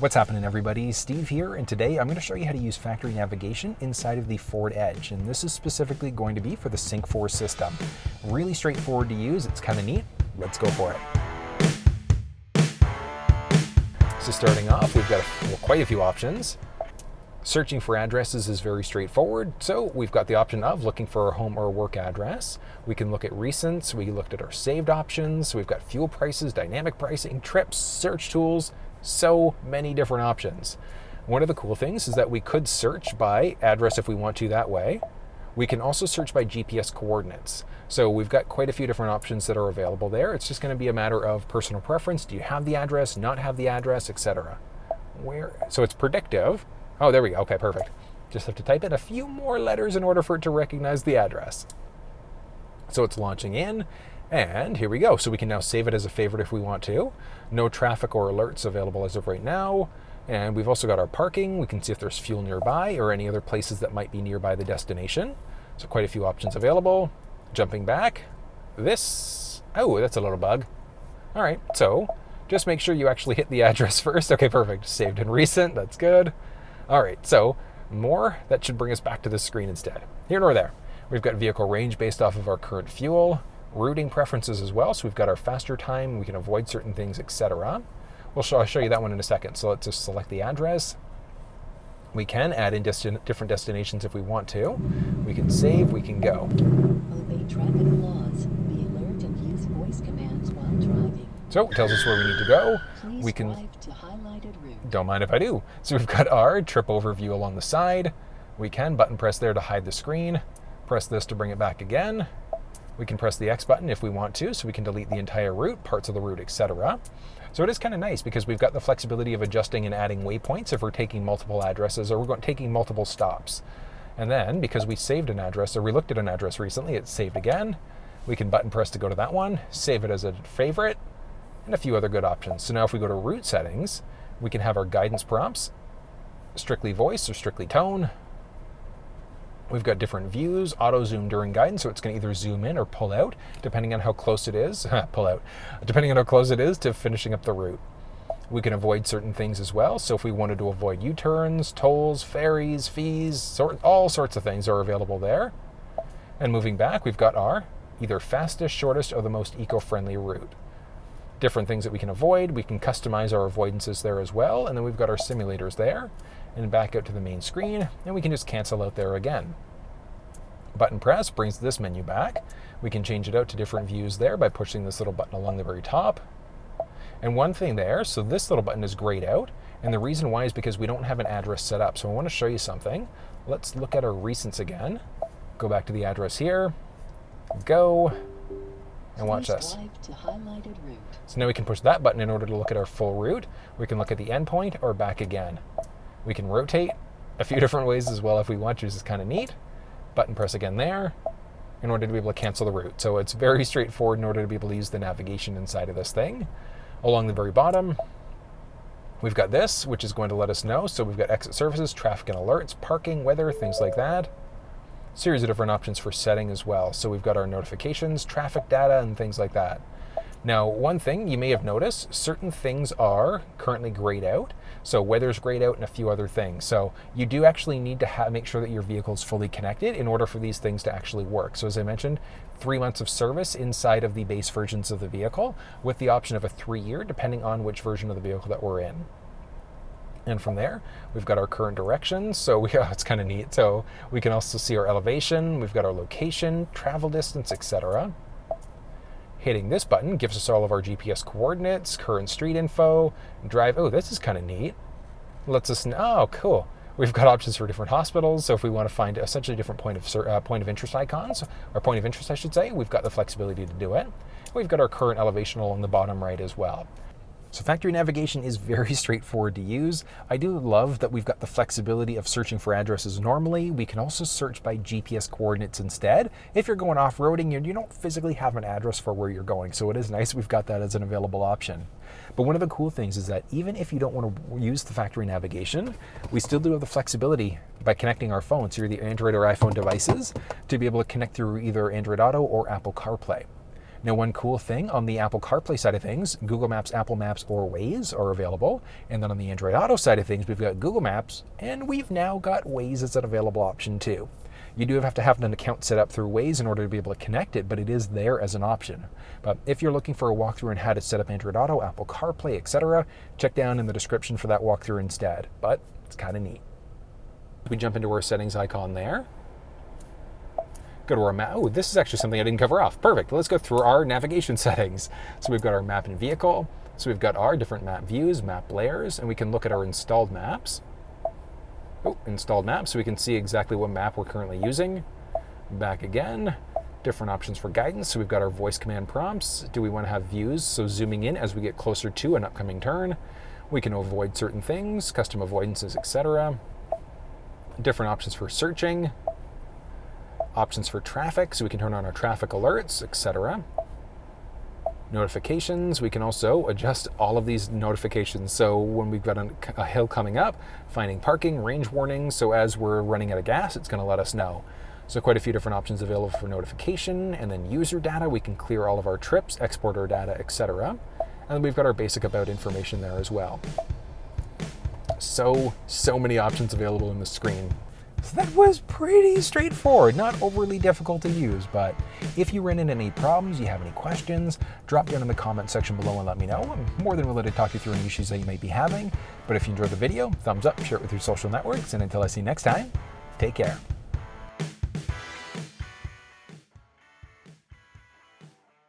What's happening, everybody? Steve here, and today I'm going to show you how to use factory navigation inside of the Ford Edge, and this is specifically going to be for the Sync 4 system. Really straightforward to use, it's kind of neat. Let's go for it. So starting off, we've got quite a few options. Searching for addresses is very straightforward, so we've got the option of looking for a home or work address. We can look at recents, we looked at our saved options, so we've got fuel prices, dynamic pricing, trips, search tools, so many different options. One of the cool things is that we could search by address if we want to that way. We can also search by GPS coordinates. So we've got quite a few different options that are available there. It's just going to be a matter of personal preference. Do you have the address, not have the address, etc. So it's predictive. Oh, there we go. Okay, perfect. Just have to type in a few more letters in order for it to recognize the address. So it's launching in, and here we go. So we can now save it as a favorite if we want to. No traffic or alerts available as of right now. And we've also got our parking. We can see if there's fuel nearby or any other places that might be nearby the destination. So quite a few options available. Jumping back, oh, that's a little bug. All right, so just make sure you actually hit the address first. Okay, perfect. Saved in recent, that's good. All right, so that should bring us back to this screen instead. Here nor there. We've got vehicle range based off of our current fuel, routing preferences as well. So we've got our faster time, we can avoid certain things, etc. I'll show you that one in a second. So let's just select the address. We can add in different destinations if we want to. We can save, we can go. Obey traffic laws. Be alert and use voice commands while driving. So it tells us where we need to go. Please We can drive to highlighted route. Don't mind if I do. So we've got our trip overview along the side. We can button press there to hide the screen. Press this to bring it back again. We can press the X button if we want to, so we can delete the entire route, parts of the route, etc. So it is kind of nice because we've got the flexibility of adjusting and adding waypoints if we're taking multiple addresses or we're taking multiple stops. And then because we saved an address or we looked at an address recently, it's saved again. We can button press to go to that one, save it as a favorite, and a few other good options. So now if we go to route settings, we can have our guidance prompts, strictly voice or strictly tone. We've got different views, auto zoom during guidance, so it's going to either zoom in or pull out, depending on how close it is, depending on how close it is to finishing up the route. We can avoid certain things as well. So if we wanted to avoid U-turns, tolls, ferries, fees, all sorts of things are available there. And moving back, we've got our either fastest, shortest, or the most eco-friendly route. Different things that we can avoid. We can customize our avoidances there as well. And then we've got our simulators there. And back out to the main screen, and we can just cancel out there again. Button press brings this menu back. We can change it out to different views there by pushing this little button along the very top. And one thing there, so this little button is grayed out, and the reason why is because we don't have an address set up. So I want to show you something. Let's look at our recents again. Go back to the address here, go, and watch this. To highlighted route. So now we can push that button in order to look at our full route. We can look at the endpoint or back again. We can rotate a few different ways as well if we want to, which is kind of neat. Button press again there in order to be able to cancel the route. So it's very straightforward in order to be able to use the navigation inside of this thing. Along the very bottom, we've got this, which is going to let us know. So we've got exit services, traffic and alerts, parking, weather, things like that. Series of different options for setting as well. So we've got our notifications, traffic data, and things like that. Now, one thing you may have noticed, certain things are currently grayed out. So weather's grayed out and a few other things. So you do actually need to make sure that your vehicle is fully connected in order for these things to actually work. So as I mentioned, 3 months of service inside of the base versions of the vehicle with the option of a 3-year, depending on which version of the vehicle that we're in. And from there, we've got our current directions. So it's kind of neat. So we can also see our elevation. We've got our location, travel distance, etc. Hitting this button gives us all of our GPS coordinates, current street info, drive. Oh, this is kind of neat. Lets us know. Oh, cool. We've got options for different hospitals. So if we want to find essentially different point of interest icons, or point of interest, I should say, we've got the flexibility to do it. We've got our current elevation along the bottom right as well. So factory navigation is very straightforward to use. I do love that we've got the flexibility of searching for addresses normally. We can also search by GPS coordinates instead. If you're going off-roading, you don't physically have an address for where you're going. So it is nice we've got that as an available option. But one of the cool things is that even if you don't want to use the factory navigation, we still do have the flexibility by connecting our phones through the Android or iPhone devices to be able to connect through either Android Auto or Apple CarPlay. Now, one cool thing on the Apple CarPlay side of things, Google Maps, Apple Maps, or Waze are available. And then on the Android Auto side of things, we've got Google Maps, and we've now got Waze as an available option too. You do have to have an account set up through Waze in order to be able to connect it, but it is there as an option. But if you're looking for a walkthrough on how to set up Android Auto, Apple CarPlay, etc., check down in the description for that walkthrough instead. But it's kind of neat. We jump into our settings icon there. Go to our map. Oh, this is actually something I didn't cover off. Perfect. Let's go through our navigation settings. So we've got our map and vehicle. So we've got our different map views, map layers, and we can look at our installed maps. Oh, installed maps, so we can see exactly what map we're currently using. Back again. Different options for guidance. So we've got our voice command prompts. Do we want to have views? So zooming in as we get closer to an upcoming turn. We can avoid certain things, custom avoidances, etc. Different options for searching. Options for traffic, so we can turn on our traffic alerts, etc. Notifications, we can also adjust all of these notifications. So when we've got a hill coming up, finding parking, range warnings, so as we're running out of gas, it's going to let us know. So quite a few different options available for notification. And then user data, we can clear all of our trips, export our data, etc. And then we've got our basic about information there as well. So many options available in the screen. So that was pretty straightforward, not overly difficult to use, but if you ran into any problems, you have any questions, drop down in the comment section below and let me know. I'm more than willing to talk you through any issues that you might be having. But if you enjoyed the video, thumbs up, share it with your social networks, and until I see you next time, take care.